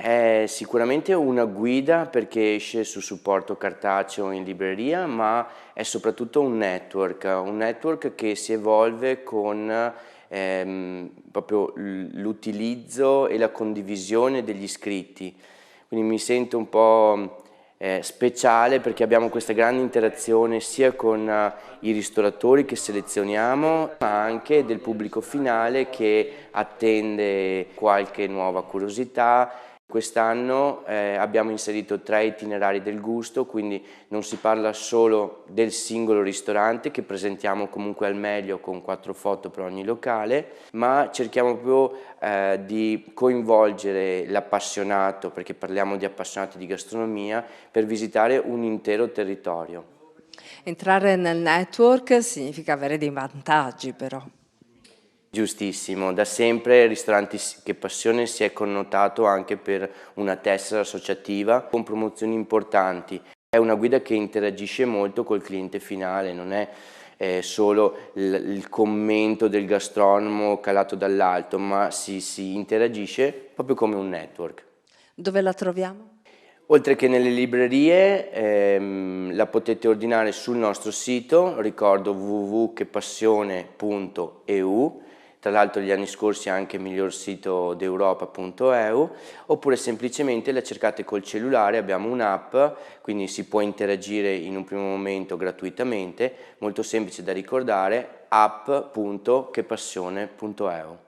È sicuramente una guida perché esce su supporto cartaceo in libreria, ma è soprattutto un network che si evolve con proprio l'utilizzo e la condivisione degli iscritti. Quindi mi sento un po' speciale perché abbiamo questa grande interazione sia con i ristoratori che selezioniamo, ma anche del pubblico finale che attende qualche nuova curiosità. Quest'anno abbiamo inserito 3 itinerari del gusto, quindi non si parla solo del singolo ristorante che presentiamo comunque al meglio con 4 foto per ogni locale, ma cerchiamo proprio di coinvolgere l'appassionato, perché parliamo di appassionati di gastronomia, per visitare un intero territorio. Entrare nel network significa avere dei vantaggi però. Giustissimo, da sempre Ristoranti che Passione si è connotato anche per una tessera associativa con promozioni importanti. È una guida che interagisce molto col cliente finale, non è solo il commento del gastronomo calato dall'alto, ma si interagisce proprio come un network. Dove la troviamo? Oltre che nelle librerie, la potete ordinare sul nostro sito, ricordo www.chepassione.eu, tra l'altro gli anni scorsi anche miglior sito d'Europa.eu, oppure semplicemente la cercate col cellulare, abbiamo un'app, quindi si può interagire in un primo momento gratuitamente, molto semplice da ricordare, app.chepassione.eu.